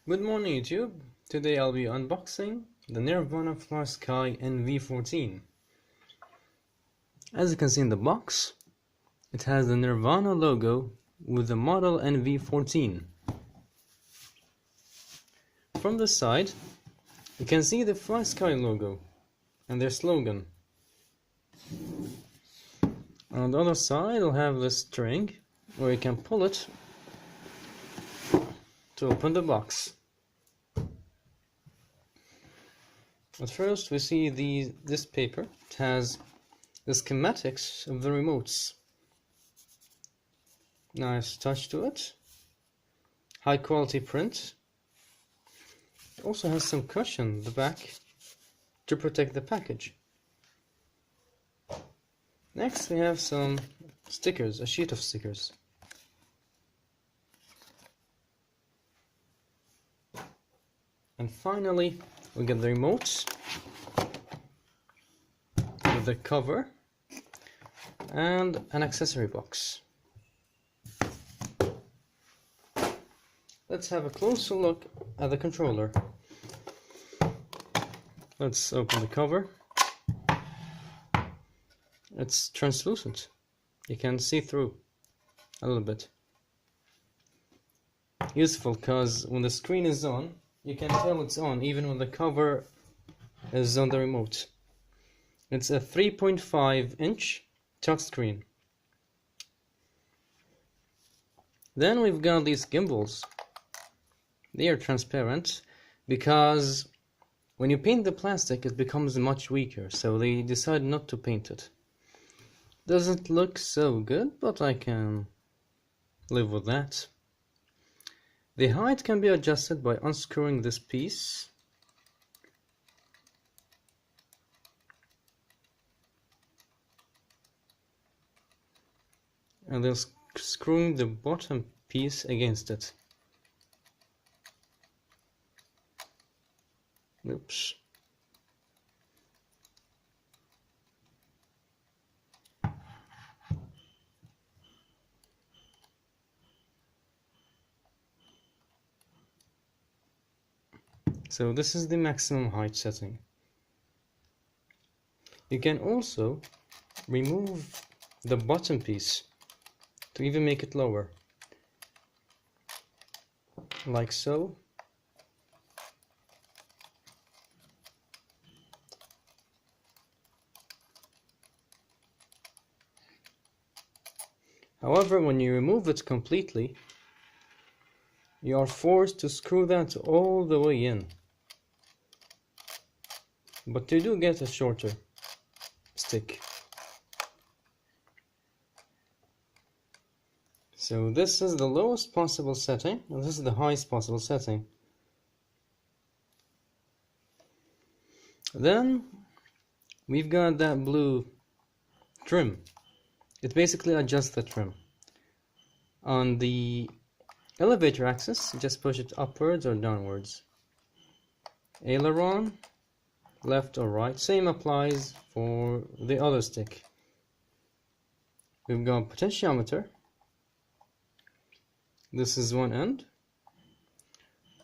Good morning YouTube. Today I'll be unboxing the Nirvana Flysky NV14. As you can see in the box, it has the Nirvana logo with the model NV14. From the side, you can see the Flysky logo and their slogan. On the other side, you'll have the string where you can pull it to open the box. At first we see this paper. It has the schematics of the remotes. Nice touch to it. High quality print. It also has some cushion at the back to protect the package. Next we have some stickers, a sheet of stickers. And finally we get the remote with the cover and an accessory box. Let's have a closer look at the controller. Let's open the cover. It's translucent. You can see through a little bit. Useful because when the screen is on, you can tell it's on even when the cover is on the remote. It's a 3.5-inch touchscreen. Then we've got these gimbals. They are transparent because when you paint the plastic it becomes much weaker, so they decided not to paint it. Doesn't look so good, but I can live with that. The height can be adjusted by unscrewing this piece. And then screwing the bottom piece against it. Oops. So this is the maximum height setting. You can also remove the bottom piece to even make it lower, like so. However, when you remove it completely, you are forced to screw that all the way in. But you do get a shorter stick. So this is the lowest possible setting, and this is the highest possible setting. Then we've got that blue trim. It basically adjusts the trim. On the elevator axis, just push it upwards or downwards. Aileron, left or right. Same applies for the other stick. We've got potentiometer. This is one end,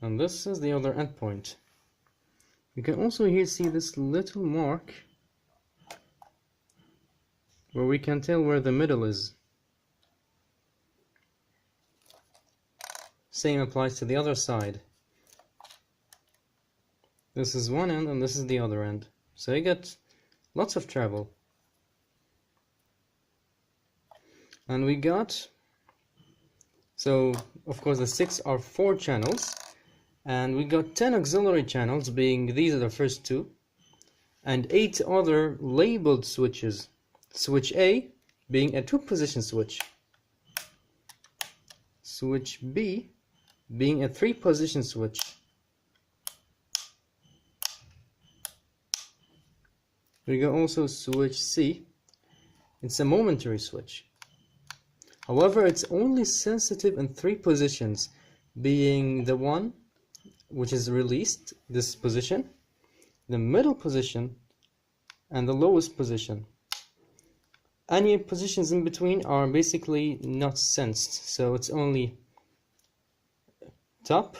and this is the other end point. You can also here see this little mark where we can tell where the middle is. Same applies to the other side. This is one end and this is the other end. So you get lots of travel. And we got, so of course the sticks are 4 channels, and we got 10 auxiliary channels, being these are the first 2, and 8 other labeled switches. Switch A being a 2-position switch. Switch B being a 3-position switch. We got also switch C. It's a momentary switch. However, it's only sensitive in 3 positions, being the one which is released, this position, the middle position, and the lowest position. Any positions in between are basically not sensed, so it's only top,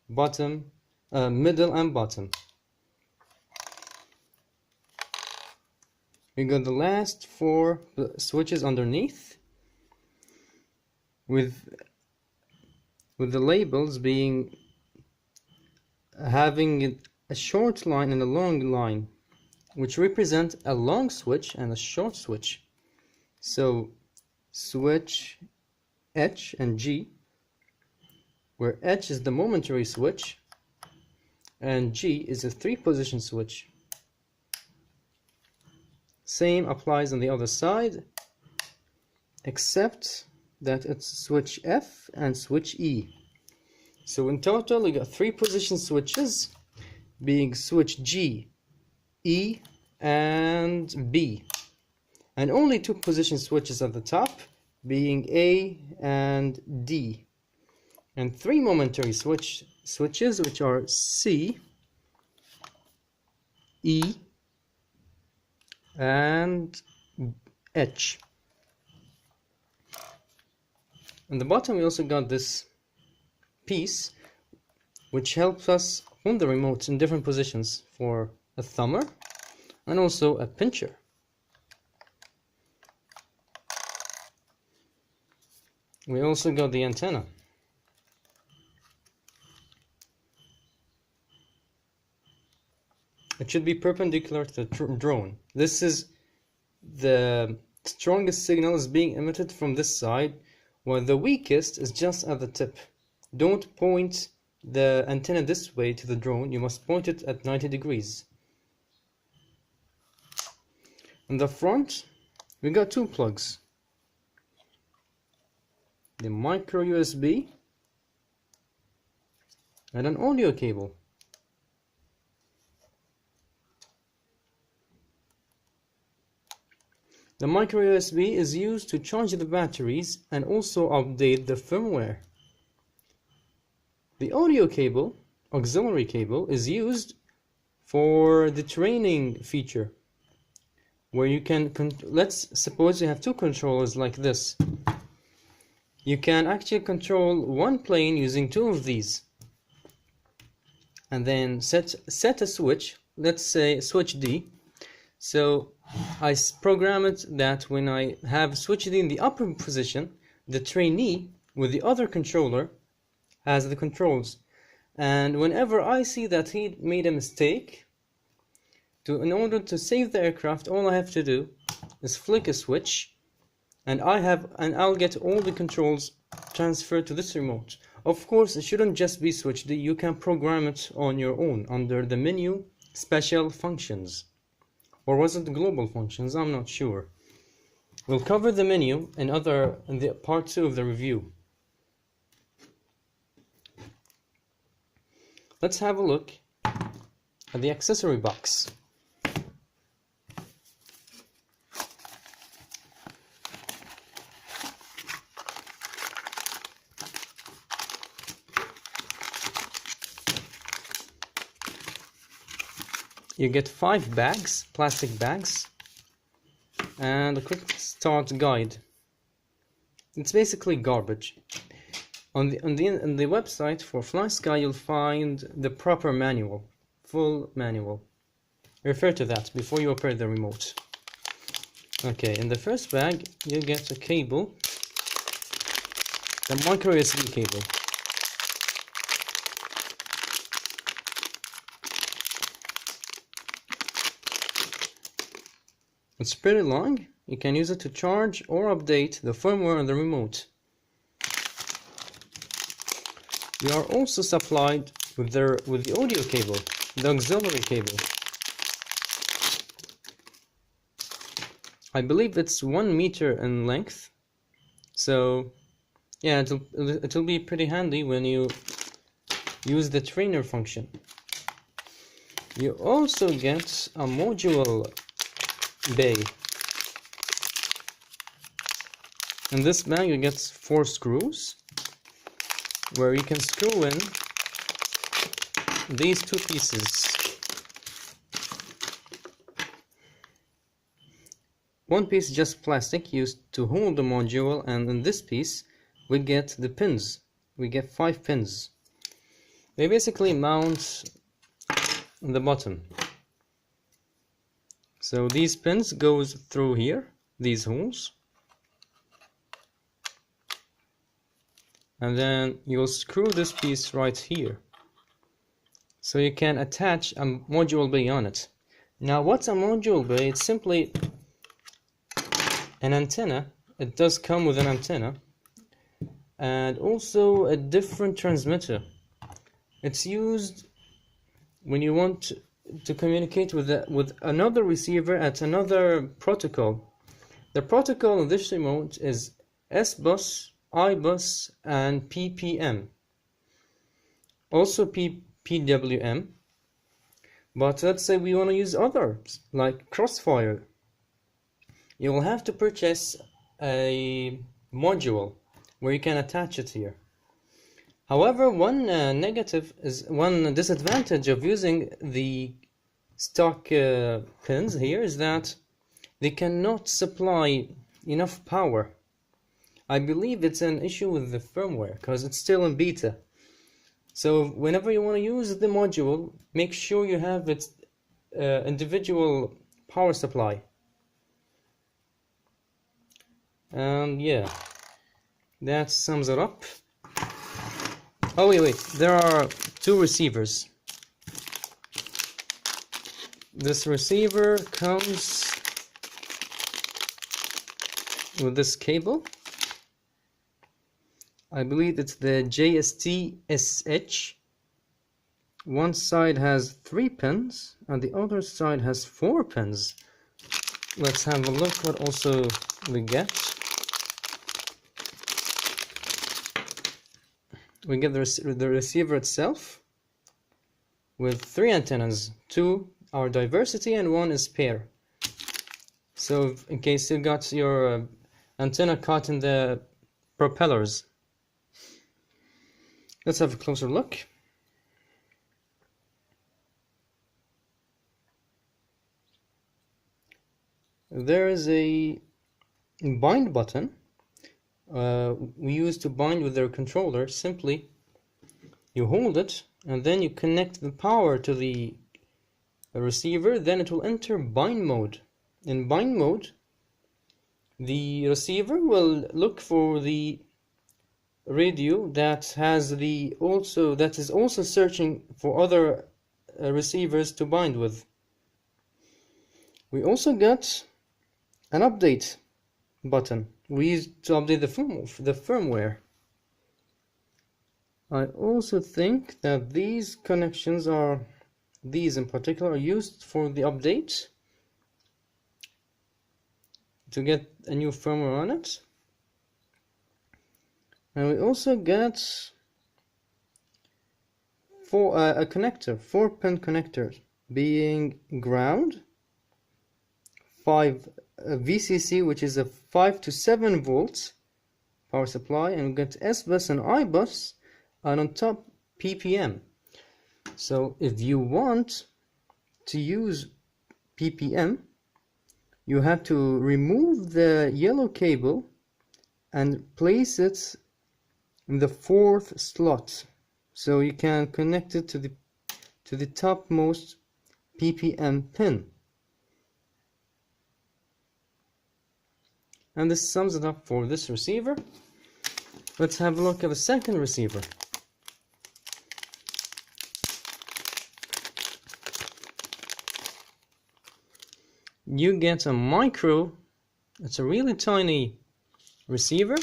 bottom, middle and bottom. We got the last 4 switches underneath with the labels being having a short line and a long line, which represent a long switch and a short switch. So switch H and G, where H is the momentary switch and G is a 3-position switch. Same applies on the other side, except that it's switch F and switch E. So in total we got 3-position switches, being switch G, E and B, and only 2-position switches at the top, being A and D, and 3 momentary switches, which are C, E and H. On the bottom we also got this piece which helps us hold the remote in different positions for a thumber and also a pincher. We also got the antenna. It should be perpendicular to the drone. This is the strongest signal is being emitted from this side, while the weakest is just at the tip. Don't point the antenna this way to the drone, you must point it at 90 degrees. In the front, we got 2 plugs. The micro USB and an audio cable. The micro USB is used to charge the batteries and also update the firmware. The audio cable, auxiliary cable, is used for the training feature, where you can, let's suppose you have 2 controllers like this. You can actually control one plane using 2 of these, and then set a switch, let's say switch D. So I program it that when I have switch D in the upper position, the trainee with the other controller has the controls, and whenever I see that he made a mistake, in order to save the aircraft, all I have to do is flick a switch, and I'll get all the controls transferred to this remote. Of course, it shouldn't just be switch D, you can program it on your own under the menu special functions. Or was it global functions? I'm not sure. We'll cover the menu in the part 2 of the review. Let's have a look at the accessory box. You get 5 bags, plastic bags, and a quick start guide. It's basically garbage. On the website for Flysky, you'll find the proper manual, full manual. Refer to that before you operate the remote. Okay, in the first bag, you get a cable, the micro USB cable. It's pretty long. You can use it to charge or update the firmware on the remote. We are also supplied with the audio cable, the auxiliary cable. I believe it's 1 meter in length, so yeah, it'll be pretty handy when you use the trainer function. You also get a module bay. In this bag you get 4 screws where you can screw in these 2 pieces. One piece is just plastic used to hold the module, and in this piece we get the pins. We get 5 pins. They basically mount on the bottom. So these pins goes through here, these holes, and then you'll screw this piece right here, so you can attach a module bay on it. Now, what's a module bay? It's simply an antenna. It does come with an antenna and also a different transmitter. It's used when you want to communicate with another receiver at another protocol. The protocol in this remote is S-bus, I-bus, and PPM. Also PWM. But let's say we want to use others, like Crossfire. You will have to purchase a module where you can attach it here. However, one disadvantage of using the stock pins here is that they cannot supply enough power. I believe it's an issue with the firmware because it's still in beta. So whenever you want to use the module, make sure you have its individual power supply. And yeah, that sums it up. Oh wait, there are two receivers. This receiver comes with this cable. I believe it's the JST-SH. One side has 3 pins and the other side has 4 pins. Let's have a look what also we get. We get the receiver itself with 3 antennas. 2 are diversity and 1 is pair. So in case you got your antenna caught in the propellers. Let's have a closer look. There is a bind button we use to bind with their controller. Simply you hold it and then you connect the power to the receiver, then it will enter bind mode. In bind mode, the receiver will look for the radio that is also searching for other receivers to bind with. We also got an update button. We use to update the firmware. I also think that these connections these in particular are used for the update to get a new firmware on it. And we also got a connector, 4-pin connector, being ground, 5 VCC, which is a 5 to 7 volts power supply, and we got S-bus and I-bus, and on top PPM. So if you want to use PPM, you have to remove the yellow cable and place it in the 4th slot, so you can connect it to the topmost PPM pin. And this sums it up for this receiver. Let's have a look at the second receiver. You get a micro, it's a really tiny receiver.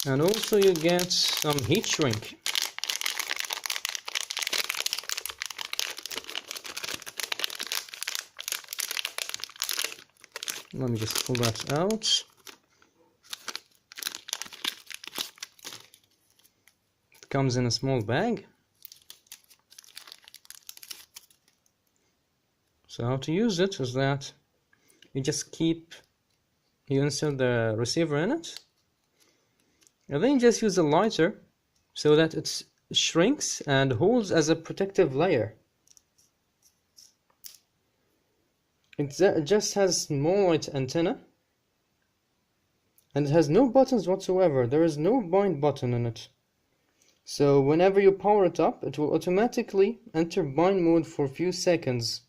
And also you get some heat shrink. Let me just pull that out. It comes in a small bag. So how to use it is that you insert the receiver in it. And then you just use a lighter so that it shrinks and holds as a protective layer. It just has small white antenna and it has no buttons whatsoever. There is no bind button in it. So whenever you power it up, it will automatically enter bind mode for a few seconds.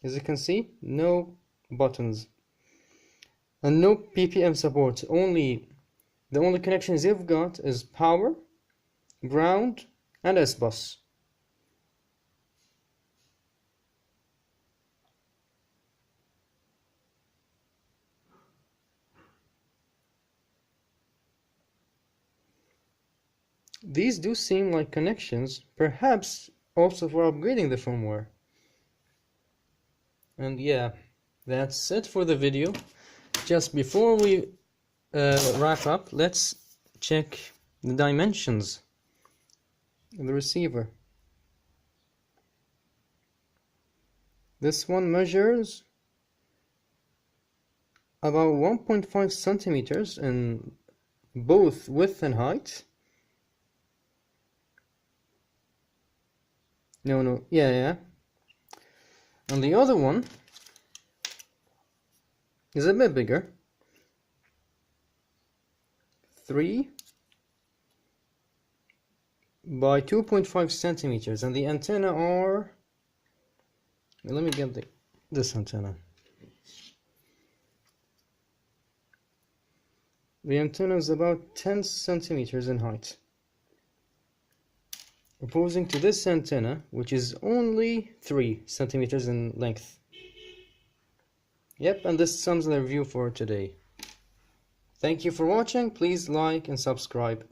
As you can see, no buttons and no PPM support. The only connections you've got is power, ground, and S-bus. These do seem like connections, perhaps also for upgrading the firmware. And yeah, that's it for the video. Just before we wrap up, let's check the dimensions of the receiver. This one measures about 1.5 centimeters in both width and height. Yeah. And the other one is a bit bigger. 3 by 2.5 centimeters, and the antenna are, let me get this antenna. The antenna is about 10 centimeters in height, opposing to this antenna, which is only 3 centimeters in length. Yep, and this sums the review for today. Thank you for watching. Please like and subscribe.